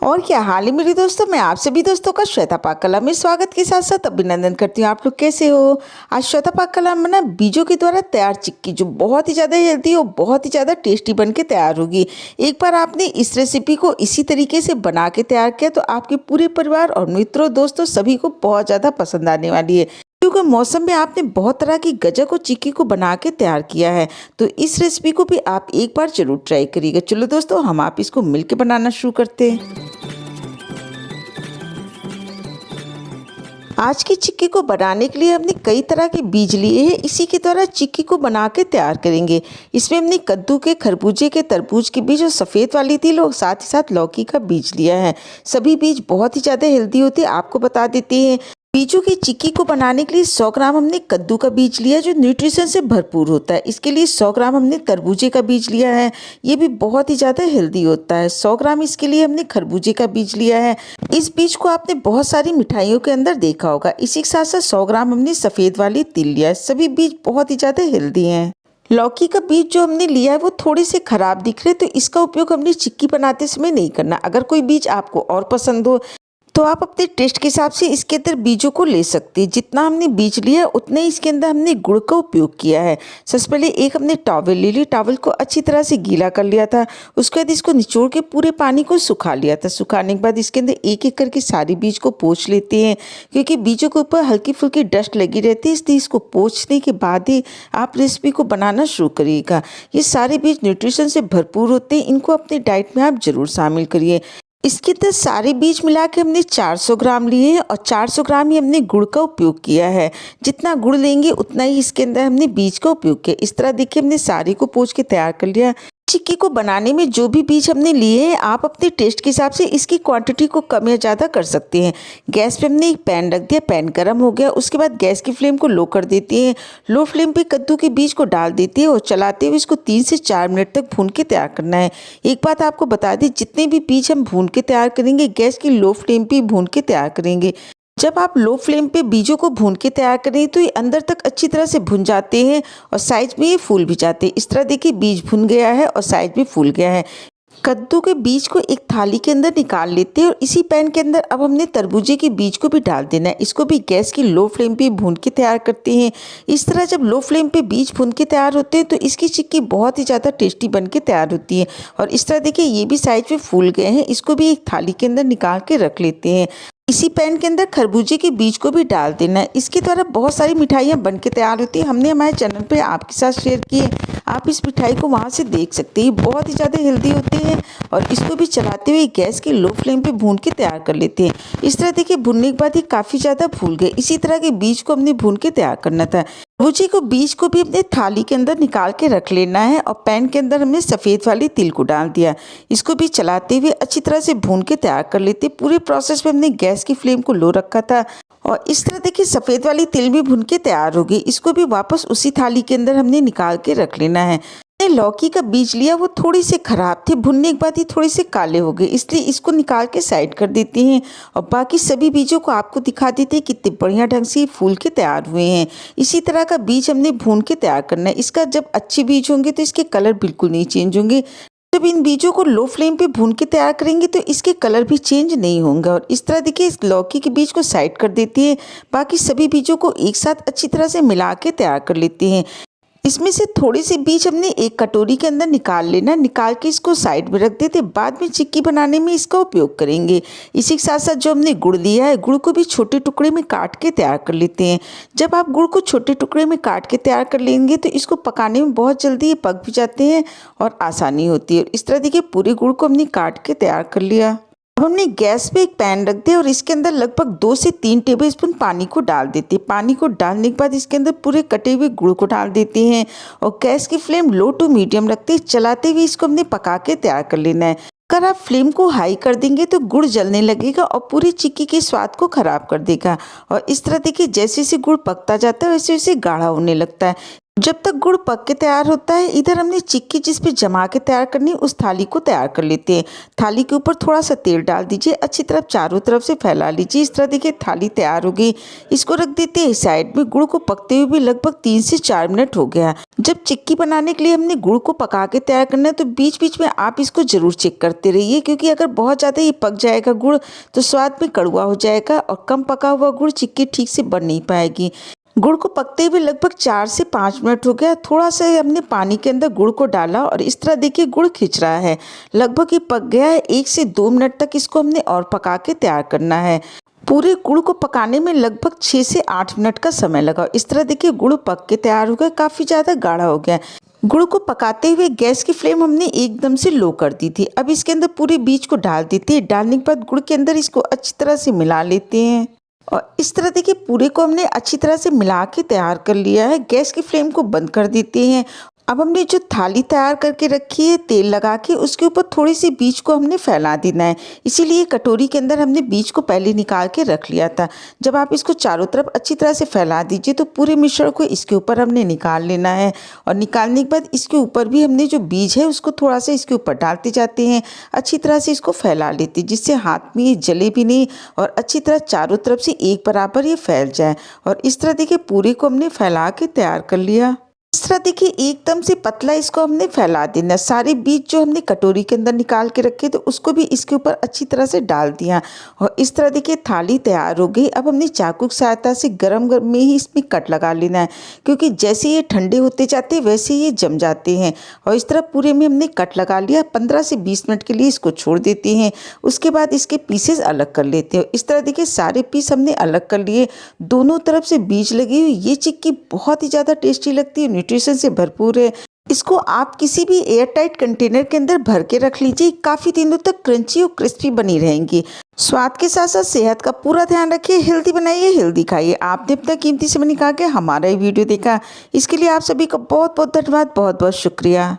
और क्या हाल है मेरे दोस्तों। मैं आप सभी दोस्तों का श्वेता पाक कला में स्वागत के साथ साथ अभिनंदन करती हूँ। आप लोग कैसे हो। आज श्वेता पाक कला में ना बीजों के द्वारा तैयार चिक्की जो बहुत ही ज़्यादा हेल्दी और बहुत ही ज़्यादा टेस्टी बन के तैयार होगी। एक बार आपने इस रेसिपी को इसी तरीके से बना के तैयार किया तो आपके पूरे परिवार और मित्रों दोस्तों सभी को बहुत ज़्यादा पसंद आने वाली है, क्योंकि मौसम में आपने बहुत तरह की गजक और चिक्की को बना के तैयार किया है। तो इस रेसिपी को भी आप एक बार जरूर ट्राई करिएगा। चलो दोस्तों, हम आप इसको मिलके बनाना शुरू करते हैं। आज की चिक्की को बनाने के लिए हमने कई तरह के बीज लिए हैं। इसी के द्वारा चिक्की को बना के तैयार करेंगे। इसमें हमने कद्दू के, खरबूजे के, तरबूज के बीज और सफ़ेद वाली तिल और साथ ही साथ लौकी का बीज लिया है। सभी बीज बहुत ही ज़्यादा हेल्दी होते हैं, आपको बता देते हैं। बीजों की चिक्की को बनाने के लिए 100 ग्राम हमने कद्दू का बीज लिया जो न्यूट्रिशन से भरपूर होता है। इसके लिए 100 ग्राम हमने तरबूजे का बीज लिया है, ये भी बहुत ही ज़्यादा हेल्दी होता है। 100 ग्राम इसके लिए हमने खरबूजे का बीज लिया है। इस बीज को आपने बहुत सारी मिठाइयों के अंदर देखा होगा। इसी के साथ साथ 100 ग्राम हमने सफ़ेद वाली तिल लिया है। सभी बीज बहुत ही ज़्यादा हेल्दी हैं। लौकी का बीज जो हमने लिया है वो थोड़े से खराब दिख रहे, तो इसका उपयोग हमने चिक्की बनाते समय नहीं करना। अगर कोई बीज आपको और पसंद हो तो आप अपने टेस्ट के हिसाब से इसके अंदर बीजों को ले सकते हैं। जितना हमने बीज लिया उतने इसके अंदर हमने गुड़ का उपयोग किया है। सबसे पहले एक हमने टॉवल ले ली, टॉवल को अच्छी तरह से गीला कर लिया था। उसके बाद इसको निचोड़ के पूरे पानी को सुखा लिया था। सुखाने के बाद इसके अंदर एक एक करके सारी बीज को पोंछ लेते हैं, क्योंकि बीजों के ऊपर हल्की फुल्की डस्ट लगी रहती है, इसलिए इसको पोंछने के बाद ही आप रेसिपी को बनाना शुरू करिएगा। ये सारे बीज न्यूट्रिशन से भरपूर होते हैं, इनको अपने डाइट में आप जरूर शामिल करिए। इसके अंदर सारे बीज मिला के हमने 400 ग्राम लिए हैं और 400 ग्राम ही हमने गुड़ का उपयोग किया है। जितना गुड़ लेंगे उतना ही इसके अंदर हमने बीज का उपयोग किया। इस तरह देखिए हमने सारे को पोंछ के तैयार कर लिया। चिक्की को बनाने में जो भी बीज हमने लिए हैं आप अपने टेस्ट के हिसाब से इसकी क्वांटिटी को कम या ज़्यादा कर सकते हैं। गैस पे हमने एक पैन रख दिया, पैन गर्म हो गया। उसके बाद गैस की फ्लेम को लो कर देते हैं। लो फ्लेम पे कद्दू के बीज को डाल देते हैं और चलाते हुए इसको 3 से 4 मिनट तक भून के तैयार करना है। एक बात आपको बता दें, जितने भी बीज हम भून के तैयार करेंगे गैस की लो फ्लेम पे भून के तैयार करेंगे। जब आप लो फ्लेम पे बीजों को भून के तैयार करें तो ये अंदर तक अच्छी तरह से भुन जाते हैं और साइज में ये फूल भी जाते हैं। इस तरह देखिए बीज भुन गया है और साइज में फूल गया है। कद्दू के बीज को एक थाली के अंदर निकाल लेते हैं और इसी पैन के अंदर अब हमने तरबूजे के बीज को भी डाल देना है। इसको भी गैस की लो फ्लेम पे भून के तैयार करते हैं। इस तरह जब लो फ्लेम पे बीज भून के तैयार होते हैं तो इसकी चिक्की बहुत ही ज़्यादा टेस्टी बन के तैयार होती है। और इस तरह देखिए ये भी साइज में फूल गए हैं, इसको भी एक थाली के अंदर निकाल के रख लेते हैं। इसी पैन के अंदर खरबूजे के बीज को भी डाल देना है। इसके द्वारा बहुत सारी मिठाइयाँ बन के तैयार होती है। हमने हमारे चैनल पे आपके साथ शेयर किए, आप इस मिठाई को वहाँ से देख सकते हैं। बहुत ही ज़्यादा हेल्दी होते हैं और इसको भी चलाते हुए गैस की लो फ्लेम पे भून के तैयार कर लेते हैं। इस तरह देखिए भूनने के बाद ये काफ़ी ज़्यादा फूल गए। इसी तरह के बीज को हमने भून के तैयार करना था। तरबूजे को बीज को भी अपने थाली के अंदर निकाल के रख लेना है और पैन के अंदर हमने सफ़ेद वाली तिल को डाल दिया। इसको भी चलाते हुए अच्छी तरह से भून के तैयार कर लेते। पूरे प्रोसेस में हमने गैस की फ्लेम को लो रखा था और इस तरह देखिए सफ़ेद वाली तिल भी भुन के तैयार हो गई। इसको भी वापस उसी थाली के अंदर हमने निकाल के रख लेना है। लौकी का बीज लिया वो थोड़ी से खराब थे, भुनने के बाद ये थोड़े से काले हो गए, इसलिए इसको निकाल के साइड कर देते हैं और बाकी सभी बीजों को आपको दिखा देते हैं कितने बढ़िया ढंग से फूल के तैयार हुए हैं। इसी तरह का बीज हमने भून के तैयार करना है। इसका जब अच्छे बीज होंगे तो इसके कलर बिल्कुल नहीं चेंज होंगे। जब इन बीजों को लो फ्लेम पे भून के तैयार करेंगे तो इसके कलर भी चेंज नहीं होंगे। और इस तरह देखिए इस लौकी के बीज को साइड कर देते हैं। बाकी सभी बीजों को एक साथ अच्छी तरह से मिला के तैयार कर लेते हैं। इसमें से थोड़े से बीज हमने एक कटोरी के अंदर निकाल लेना, निकाल के इसको साइड में रख देते। बाद में चिक्की बनाने में इसका उपयोग करेंगे। इसी के साथ साथ जो हमने गुड़ लिया है, गुड़ को भी छोटे टुकड़े में काट के तैयार कर लेते हैं। जब आप गुड़ को छोटे टुकड़े में काट के तैयार कर लेंगे तो इसको पकाने में बहुत जल्दी ये पक भी जाते हैं और आसानी होती है। इस तरह देखिए पूरे गुड़ को हमने काट के तैयार कर लिया। अब हमने गैस पे एक पैन रख दिया और इसके अंदर लगभग 2 से 3 टेबलस्पून पानी को डाल देते हैं। पानी को डालने के बाद इसके अंदर पूरे कटे हुए गुड़ को डाल देते हैं और गैस की फ्लेम लो टू मीडियम रखते हैं। चलाते हुए इसको हमने पका के तैयार कर लेना है। अगर आप फ्लेम को हाई कर देंगे तो गुड़ जलने लगेगा और पूरी चिक्की के स्वाद को खराब कर देगा। और इस तरह देखिए जैसे जैसे गुड़ पकता जाता है वैसे वैसे गाढ़ा होने लगता है। जब तक गुड़ पक के तैयार होता है, इधर हमने चिक्की जिस पे जमा के तैयार करनी है उस थाली को तैयार कर लेते हैं। थाली के ऊपर थोड़ा सा तेल डाल दीजिए, अच्छी तरफ चारों तरफ से फैला लीजिए। इस तरह देखिए थाली तैयार हो गई। इसको रख देते हैं साइड में। गुड़ को पकते हुए भी लगभग 3 से 4 मिनट हो गया। जब चिक्की बनाने के लिए हमने गुड़ को पका के तैयार करना है तो बीच बीच में आप इसको जरूर चेक करते रहिए, क्योंकि अगर बहुत ज़्यादा ये पक जाएगा गुड़ तो स्वाद में कड़वा हो जाएगा और कम पका हुआ गुड़ चिक्की ठीक से बन नहीं पाएगी। गुड़ को पकते हुए लगभग 4 से 5 मिनट हो गया। थोड़ा सा हमने पानी के अंदर गुड़ को डाला और इस तरह देखिए गुड़ खिंच रहा है। लगभग ये पक गया है। 1 से 2 मिनट तक इसको हमने और पका के तैयार करना है। पूरे गुड़ को पकाने में लगभग 6 से 8 मिनट का समय लगा। इस तरह देखिए गुड़ पक के तैयार हो गया, काफ़ी ज़्यादा गाढ़ा हो गया। गुड़ को पकाते हुए गैस की फ्लेम हमने एकदम से लो कर दी थी। अब इसके अंदर पूरे बीज को डाल देते हैं। डालने के बाद गुड़ के अंदर इसको अच्छी तरह से मिला लेते हैं और इस तरह देखिए पूरे को हमने अच्छी तरह से मिला के तैयार कर लिया है। गैस की फ्लेम को बंद कर देते हैं। अब हमने जो थाली तैयार करके रखी है तेल लगा के, उसके ऊपर थोड़ी सी बीज को हमने फैला देना है। इसीलिए कटोरी के अंदर हमने बीज को पहले निकाल के रख लिया था। जब आप इसको चारों तरफ अच्छी तरह से फैला दीजिए तो पूरे मिश्रण को इसके ऊपर हमने निकाल लेना है और निकालने के बाद इसके ऊपर भी हमने जो बीज है उसको थोड़ा सा इसके ऊपर डालते जाते हैं। अच्छी तरह से इसको फैला लेते हैं जिससे हाथ में ये जले भी नहीं और अच्छी तरह चारों तरफ से एक बराबर ये फैल जाए। और इस तरह देखिए पूरे को हमने फैला के तैयार कर लिया। इस तरह देखिए एकदम से पतला इसको हमने फैला देना। सारे बीज जो हमने कटोरी के अंदर निकाल के रखे तो उसको भी इसके ऊपर अच्छी तरह से डाल दिया और इस तरह देखिए थाली तैयार हो गई। अब हमने चाकू की सहायता से गरम गरम में ही इसमें कट लगा लेना है, क्योंकि जैसे ये ठंडे होते जाते हैं वैसे ये जम जाते हैं। और इस तरह पूरे में हमने कट लगा लिया। 15 से 20 मिनट के लिए इसको छोड़ देते हैं। उसके बाद इसके पीसेस अलग कर लेते हैं। इस तरह देखिए सारे पीस हमने अलग कर लिए। दोनों तरफ से बीज लगी हुई ये चिक्की बहुत ही ज़्यादा टेस्टी लगती है, न्यूट्रिशन से भरपूर है। इसको आप किसी भी एयर टाइट कंटेनर के अंदर भर के रख लीजिए, काफ़ी दिनों तक क्रंची और क्रिस्पी बनी रहेंगी। स्वाद के साथ साथ सेहत का पूरा ध्यान रखिए। हेल्दी बनाइए, हेल्दी खाइए। आपने अपना कीमती समय निकाल के हमारा ये वीडियो देखा, इसके लिए आप सभी का बहुत बहुत धन्यवाद, बहुत बहुत शुक्रिया।